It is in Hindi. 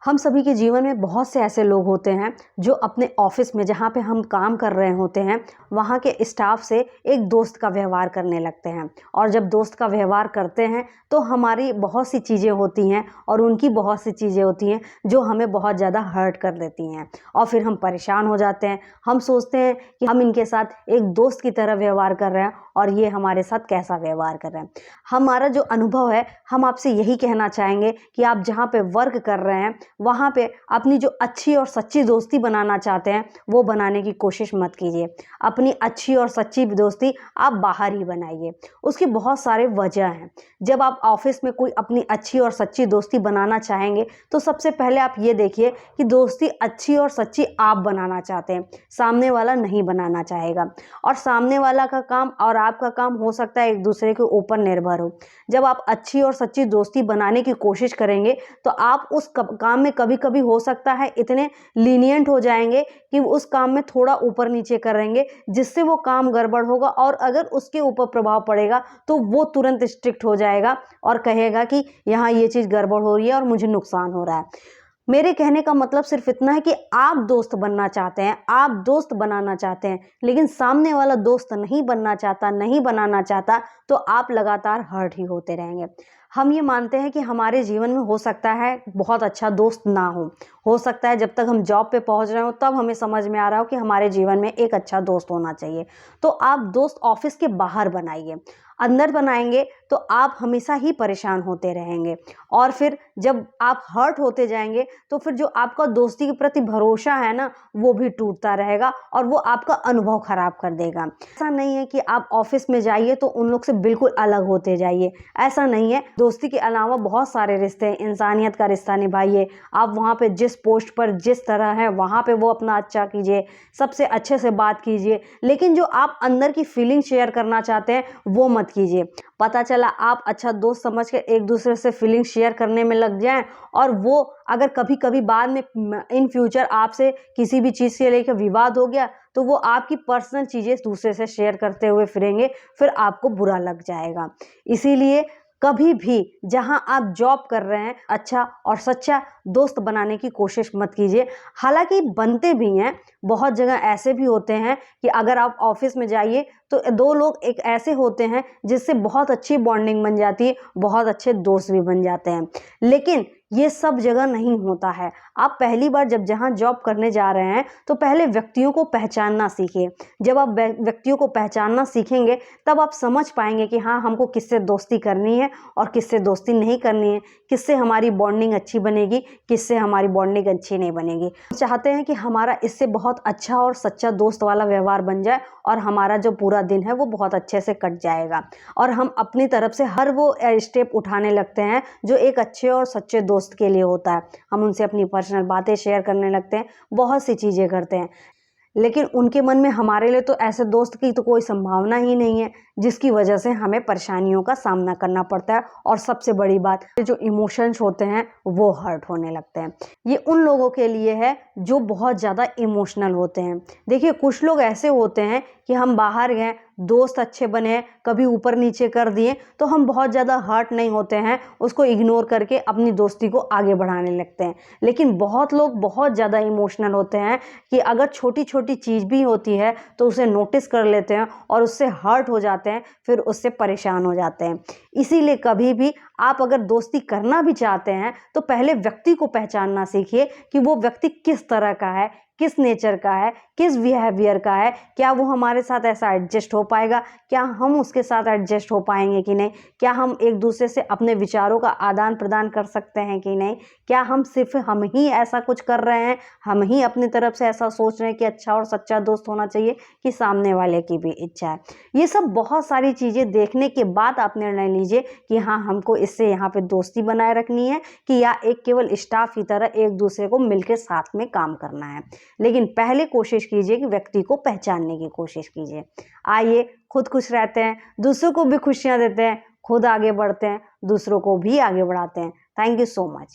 हम सभी के जीवन में बहुत से ऐसे लोग होते हैं जो अपने ऑफिस में जहाँ पे हम काम कर रहे होते हैं वहाँ के स्टाफ से एक दोस्त का व्यवहार करने लगते हैं। और जब दोस्त का व्यवहार करते हैं तो हमारी बहुत सी चीज़ें होती हैं और उनकी बहुत सी चीज़ें होती हैं जो हमें बहुत ज़्यादा हर्ट कर देती हैं और फिर हम परेशान हो जाते हैं। हम सोचते हैं कि हम इनके साथ एक दोस्त की तरह व्यवहार कर रहे हैं और ये हमारे साथ कैसा व्यवहार कर रहे हैं। हमारा जो अनुभव है, हम आपसे यही कहना चाहेंगे कि आप जहाँ पे वर्क कर रहे हैं वहाँ पे अपनी जो अच्छी और सच्ची दोस्ती बनाना चाहते हैं वो बनाने की कोशिश मत कीजिए। अपनी अच्छी और सच्ची दोस्ती आप बाहर ही बनाइए। उसकी बहुत सारे वजह हैं। जब आप ऑफिस में कोई अपनी अच्छी और सच्ची दोस्ती बनाना चाहेंगे तो सबसे पहले आप ये देखिए कि दोस्ती अच्छी और सच्ची आप बनाना चाहते हैं, सामने वाला नहीं बनाना चाहेगा। और सामने वाला का काम और आपका काम हो सकता है एक दूसरे के ऊपर निर्भर हो। जब आप अच्छी और सच्ची दोस्ती बनाने की कोशिश करेंगे तो आप उस काम में कभी कभी हो सकता है इतने लीनियंट हो जाएंगे कि उस काम में थोड़ा ऊपर नीचे करेंगे, जिससे वो काम गड़बड़ होगा और अगर उसके ऊपर प्रभाव पड़ेगा तो वो तुरंत स्ट्रिक्ट हो जाएगा और कहेगा कि यहाँ ये चीज़ गड़बड़ हो रही है और मुझे नुकसान हो रहा है। मेरे कहने का मतलब सिर्फ इतना है कि आप दोस्त बनना चाहते हैं, आप दोस्त बनाना चाहते हैं, लेकिन सामने वाला दोस्त नहीं बनना चाहता, नहीं बनाना चाहता, तो आप लगातार हर्ट ही होते रहेंगे। हम ये मानते हैं कि हमारे जीवन में हो सकता है बहुत अच्छा दोस्त ना हो सकता है जब तक हम जॉब पे पहुंच रहे हो तब हमें समझ में आ रहा हो कि हमारे जीवन में एक अच्छा दोस्त होना चाहिए। तो आप दोस्त ऑफिस के बाहर बनाइए। अंदर बनाएंगे तो आप हमेशा ही परेशान होते रहेंगे और फिर जब आप हर्ट होते जाएंगे तो फिर जो आपका दोस्ती के प्रति भरोसा है ना, वो भी टूटता रहेगा और वो आपका अनुभव खराब कर देगा। ऐसा नहीं है कि आप ऑफिस में जाइए तो उन लोग से बिल्कुल अलग होते जाइए, ऐसा नहीं है। दोस्ती के अलावा बहुत सारे रिश्ते हैं, इंसानियत का रिश्ता निभाइए। आप वहाँ पे जिस पोस्ट पर जिस तरह है वहाँ पे वो अपना अच्छा कीजिए, सबसे अच्छे से बात कीजिए, लेकिन जो आप अंदर की फीलिंग शेयर करना चाहते हैं वो मत कीजिए। पता चला आप अच्छा दोस्त समझ के एक दूसरे से फीलिंग शेयर करने में लग जाएं और वो अगर कभी कभी बाद में इन फ्यूचर आपसे किसी भी चीज़ से लेकर विवाद हो गया तो वो आपकी पर्सनल चीज़ें दूसरे से शेयर करते हुए फिरेंगे, फिर आपको बुरा लग जाएगा। इसीलिए कभी भी जहां आप जॉब कर रहे हैं अच्छा और सच्चा दोस्त बनाने की कोशिश मत कीजिए। हालांकि बनते भी हैं, बहुत जगह ऐसे भी होते हैं कि अगर आप ऑफिस में जाइए तो दो लोग एक ऐसे होते हैं जिससे बहुत अच्छी बॉन्डिंग बन जाती है, बहुत अच्छे दोस्त भी बन जाते हैं, लेकिन ये सब जगह नहीं होता है। आप पहली बार जब जहाँ जॉब करने जा रहे हैं तो पहले व्यक्तियों को पहचानना सीखिए। जब आप व्यक्तियों को पहचानना सीखेंगे तब आप समझ पाएंगे कि हाँ, हमको किससे दोस्ती करनी है और किससे दोस्ती नहीं करनी है, किससे हमारी बॉन्डिंग अच्छी बनेगी, किससे हमारी बॉन्डिंग अच्छी नहीं बनेगी। चाहते हैं कि हमारा इससे बहुत अच्छा और सच्चा दोस्त वाला व्यवहार बन जाए और हमारा जो पूरा दिन है वो बहुत अच्छे से कट जाएगा और हम अपनी तरफ से हर वो स्टेप उठाने लगते हैं जो एक अच्छे और सच्चे दोस्त के लिए होता है। हम उनसे अपनी पर्सनल बातें शेयर करने लगते हैं, बहुत सी चीज़ें करते हैं, लेकिन उनके मन में हमारे लिए तो ऐसे दोस्त की तो कोई संभावना ही नहीं है, जिसकी वजह से हमें परेशानियों का सामना करना पड़ता है। और सबसे बड़ी बात, जो इमोशंस होते हैं वो हर्ट होने लगते हैं। ये उन लोगों के लिए है जो बहुत ज़्यादा इमोशनल होते हैं। देखिए, कुछ लोग ऐसे होते हैं कि हम बाहर गए, दोस्त अच्छे बने, कभी ऊपर नीचे कर दिए तो हम बहुत ज़्यादा हर्ट नहीं होते हैं, उसको इग्नोर करके अपनी दोस्ती को आगे बढ़ाने लगते हैं। लेकिन बहुत लोग बहुत ज़्यादा इमोशनल होते हैं कि अगर छोटी छोटी चीज़ भी होती है तो उसे नोटिस कर लेते हैं और उससे हर्ट हो जाते हैं, फिर उससे परेशान हो जाते हैं। इसीलिए कभी भी आप अगर दोस्ती करना भी चाहते हैं तो पहले व्यक्ति को पहचानना सीखिए कि वो व्यक्ति किस तरह का है, किस नेचर का है, किस बिहेवियर का है। क्या वो हमारे साथ ऐसा एडजस्ट हो पाएगा, क्या हम उसके साथ एडजस्ट हो पाएंगे कि नहीं, क्या हम एक दूसरे से अपने विचारों का आदान प्रदान कर सकते हैं कि नहीं, क्या हम सिर्फ हम ही ऐसा कुछ कर रहे हैं, हम ही अपनी तरफ से ऐसा सोच रहे हैं कि अच्छा और सच्चा दोस्त होना चाहिए, कि सामने वाले की भी इच्छा है। ये सब बहुत सारी चीज़ें देखने के बाद आप निर्णय लीजिए कि हाँ, हमको इससे यहाँ पे दोस्ती बनाए रखनी है कि या एक केवल स्टाफ की तरह एक दूसरे को मिलकर साथ में काम करना है। लेकिन पहले कोशिश कीजिए कि व्यक्ति को पहचानने की कोशिश कीजिए। आइए, खुद खुश रहते हैं, दूसरों को भी खुशियां देते हैं, खुद आगे बढ़ते हैं, दूसरों को भी आगे बढ़ाते हैं। Thank you so much.